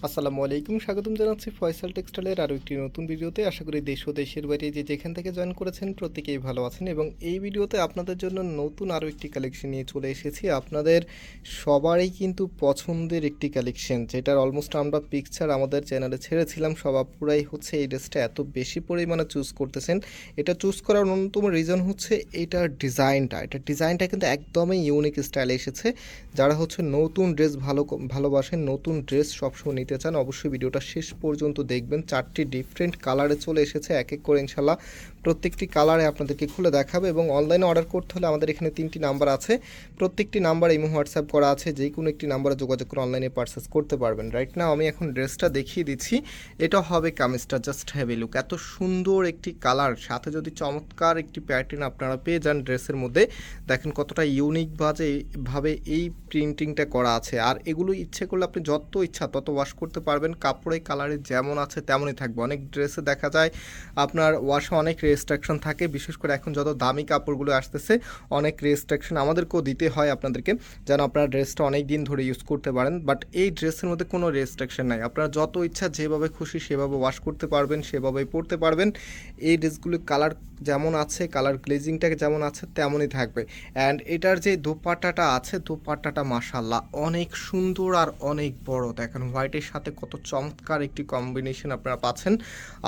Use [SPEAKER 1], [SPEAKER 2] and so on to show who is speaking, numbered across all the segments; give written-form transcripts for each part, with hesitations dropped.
[SPEAKER 1] আসসালামু আলাইকুম, স্বাগতম জানাচ্ছি ফয়সাল টেক্সটাইলের আরও একটি নতুন ভিডিওতে। আশা করি দেশ ও দেশের বাইরে যে যেখান থেকে জয়েন করেছেন প্রত্যেকেই ভালো আছেন, এবং এই ভিডিওতে আপনাদের জন্য নতুন আরও একটি কালেকশন নিয়ে চলে এসেছি। আপনাদের সবারই কিন্তু পছন্দের একটি কালেকশন, যেটার অলমোস্ট আমরা পিকচার আমাদের চ্যানেলে ছেড়েছিলাম। পুরাই হচ্ছে এই ড্রেসটা এত বেশি পরিমাণে চুজ করতেছেন। এটা চুজ করার অন্যতম রিজন হচ্ছে এটার ডিজাইনটা কিন্তু একদমই ইউনিক স্টাইলে এসেছে। যারা হচ্ছে নতুন ড্রেস ভালোবাসেন, নতুন ড্রেস সবসময় নিতে চান, অবশ্যই ভিডিওটা শেষ পর্যন্ত দেখবেন। 4টি ডিফারেন্ট কালারে চলে এসেছে, এক এক করে ইনশাল্লাহ প্রত্যেকটি কালারে আপনাদেরকে খুলে দেখাবে। এবং অনলাইনে অর্ডার করতে হলে আমাদের এখানে 3টি নাম্বার আছে, প্রত্যেকটি নাম্বার ইমো হোয়াটসঅ্যাপ করা আছে, যে কোনো একটি নাম্বারে যোগাযোগ করে অনলাইনে পারচেস করতে পারবেন। রাইট নাও আমি এখন ড্রেসটা দেখিয়ে দিচ্ছি। এটা হবে কামিজটা, জাস্ট হ্যাভ এ লুক। এত সুন্দর একটি কালার, সাথে যদি চমৎকার একটি প্যাটার্ন আপনারা পেয়ে যান ড্রেসের মধ্যে, দেখেন কতটা ইউনিক ভাবে এই প্রিন্টিংটা করা আছে। আর এগুলো ইচ্ছে করলে আপনি যত ইচ্ছা তত ওয়াশ করতে পারবেন, কাপড়ে কালারে যেমন আছে তেমনই থাকবে। অনেক ড্রেসে দেখা যায় আপনার ওয়াশে অনেক রেস্ট্রিকশন থাকে, বিশেষ করে এখন যত দামি কাপড়গুলো আসতেছে অনেক রেস্ট্রিকশন আমাদেরকেও দিতে হয় আপনাদেরকে, যেন আপনারা ড্রেসটা অনেক দিন ধরে ইউজ করতে পারেন। বাট এই ড্রেসের মধ্যে কোনো রেস্ট্রিকশন নাই, আপনারা যত ইচ্ছা যেভাবে খুশি সেভাবে ওয়াশ করতে পারবেন, সেভাবেই পরতে পারবেন। এই ড্রেসগুলোর কালার যেমন আছে, কালার গ্লেজিংটা যেমন আছে তেমনই থাকবে। অ্যান্ড এটার যে দোপাট্টাটা আছে, দোপাট্টাটা মাশাআল্লাহ অনেক সুন্দর আর অনেক বড়। দেখেন হোয়াইটের সাথে কত চমৎকার একটি কম্বিনেশন আপনারা পাচ্ছেন।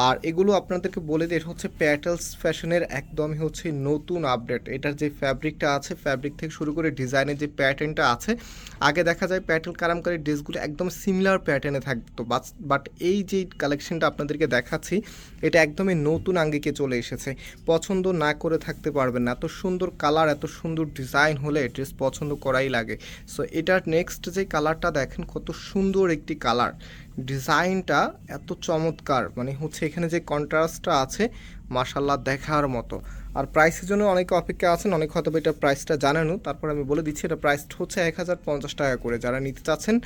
[SPEAKER 1] আর এগুলো আপনাদেরকে বলে দিই, এটা হচ্ছে প্যাটেলস ফ্যাশনের একদমই হচ্ছে নতুন আপডেট। এটার যে ফ্যাব্রিকটা আছে, ফ্যাব্রিক থেকে শুরু করে ডিজাইনের যে প্যাটার্নটা আছে, আগে দেখা যায় প্যাটেল কালামকারী ড্রেসগুলো একদম সিমিলার প্যাটার্নে থাকতো, বাট এই যে কালেকশনটা আপনাদেরকে দেখাচ্ছি এটা একদমই নতুন আঙ্গিকে চলে এসেছে। পছন্দ না করে থাকতে পারবেন না, এত সুন্দর কালার, এত সুন্দর ডিজাইন হলে ড্রেস পছন্দ করাই লাগে। সো এটার নেক্সট যে কালারটা দেখেন, কত সুন্দর একটি কালার, ডিজাইনটা এত চমৎকার, মানে হচ্ছে এখানে যে কন্ট্রাস্টটা আছে মাশাল্লাহ দেখার মতো। আর প্রাইসের জন্য অনেকে অপেক্ষা আছেন, অনেক হয়তো এটা প্রাইসটা জানেনও, তারপর আমি বলে দিচ্ছি এটা প্রাইসটা হচ্ছে 1050 টাকা করে। যারা নিতে চাচ্ছেন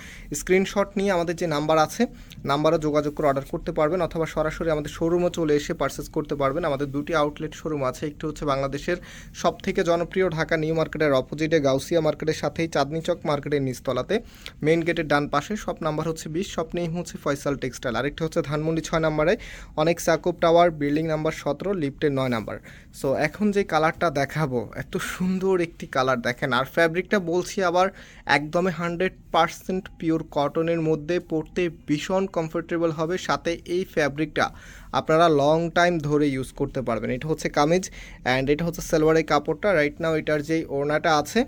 [SPEAKER 1] স্ক্রিনশট নিয়ে আমাদের যে নাম্বার আছে, নাম্বারে যোগাযোগ করে অর্ডার করতে পারবেন, অথবা সরাসরি আমাদের শোরুমে চলে এসে পারচেস করতে পারবেন। আমাদের দুটি আউটলেট শোরুম আছে, একটি হচ্ছে বাংলাদেশের সবথেকে জনপ্রিয় ঢাকা নিউ মার্কেটের অপোজিটে গাউসিয়া মার্কেটের সাথেই চাঁদনি চক মার্কেটের নিচতলাতে, মেইন গেটের ডান পাশে, শপ নাম্বার হচ্ছে 20, শপ নেই হচ্ছে ফয়সাল টেক্সটাইল। আরেকটি হচ্ছে ধানমন্ডি 6 নম্বরে অনেক সাকুব টাওয়ার, বিল্ডিং নাম্বার 17, লিফটের 9 নাম্বার। সো এখন যে কালারটা দেখাবো, এত সুন্দর একটি কালার দেখেন। আর ফ্যাব্রিকটা বলছি আবার একদমই 100% পিওর কটনের মধ্যে, পরতে ভীষণ কমফোর্টেবল হবে। সাথে এই ফ্যাব্রিকটা আপনারা লং টাইম ধরে ইউজ করতে পারবেন। এটা হচ্ছে কামিজ, অ্যান্ড এটা হচ্ছে সালোয়ারের কাপড়টা। রাইট নাও এটার যেই ওড়নাটা আছে,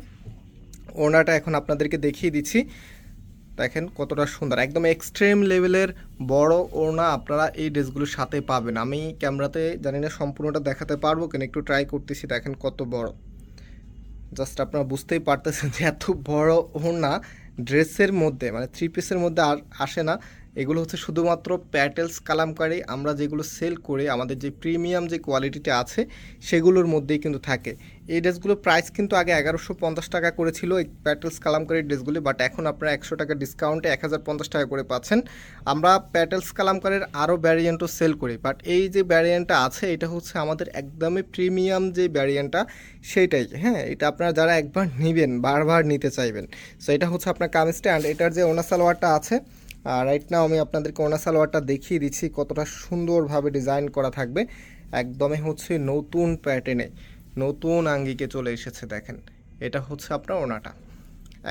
[SPEAKER 1] ওড়নাটা এখন আপনাদেরকে দেখিয়ে দিচ্ছি। দেখেন কতটা সুন্দর, একদম এক্সট্রিম লেভেলের বড় ওড়না আপনারা এই ড্রেসগুলোর সাথে পাবেন। আমি ক্যামেরাতে জানি না সম্পূর্ণটা দেখাতে পারবো কিনা, একটু ট্রাই করতেছি। দেখেন কত বড়, জাস্ট আপনারা বুঝতেই পারতেছেন যে এত বড় ওড়না ড্রেসের মধ্যে, মানে 3 পিসের মধ্যে আর আসে না। এগুলো হচ্ছে শুধুমাত্র প্যাটেলস কালামকারি আমরা যেগুলো সেল করে, আমাদের যে প্রিমিয়াম যে কোয়ালিটিটা আছে সেগুলোর মধ্যেই কিন্তু থাকে। এই ড্রেসগুলোর প্রাইস কিন্তু আগে 1150 টাকা করেছিল এই প্যাটেলস কালামকারির ড্রেসগুলি, বাট এখন আপনারা 100 টাকা ডিসকাউন্টে 1050 টাকা করে পাচ্ছেন। আমরা প্যাটেলস কালামকারির আরও ভ্যারিয়েন্টও সেল করি, বাট এই যে ভ্যারিয়েন্টটা আছে এটা হচ্ছে আমাদের একদমই প্রিমিয়াম যে ভ্যারিয়েন্টটা সেইটাই। হ্যাঁ, এটা আপনারা যারা একবার নেবেন বারবার নিতে চাইবেন। সো এটা হচ্ছে আপনার কামিজটা, অ্যান্ড এটার যে ওনা সালোয়ারটা আছে, রাইট নাও আমি আপনাদেরকে ওনা সালোয়ারটা দেখিয়ে দিচ্ছি, কতটা সুন্দরভাবে ডিজাইন করা থাকবে। একদমই হচ্ছে নতুন প্যাটার্নে, নতুন আঙ্গিকে চলে এসেছে। দেখেন এটা হচ্ছে আপনার ওনাটা,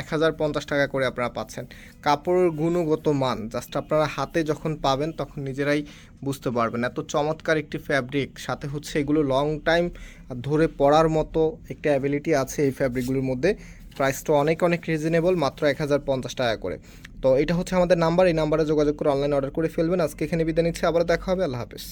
[SPEAKER 1] 1050 টাকা করে আপনারা পাচ্ছেন। কাপড়ের গুণগত মান জাস্ট আপনারা হাতে যখন পাবেন তখন নিজেরাই বুঝতে পারবেন, এত চমৎকার একটি ফ্যাব্রিক। সাথে হচ্ছে এগুলো লং টাইম ধরে পরার মতো একটা অ্যাবিলিটি আছে এই ফ্যাব্রিকগুলোর মধ্যে। প্রাইসটা অনেক অনেক রিজনেবল, মাত্র 1050 টাকা করে। তো এটা হচ্ছে আমাদের নাম্বার, এই নাম্বারে যোগাযোগ করে অনলাইনে অর্ডার করে ফেলবেন। আজকে এখানে বিদায় নিচ্ছি, আবার দেখা হবে, আল্লাহ হাফেজ।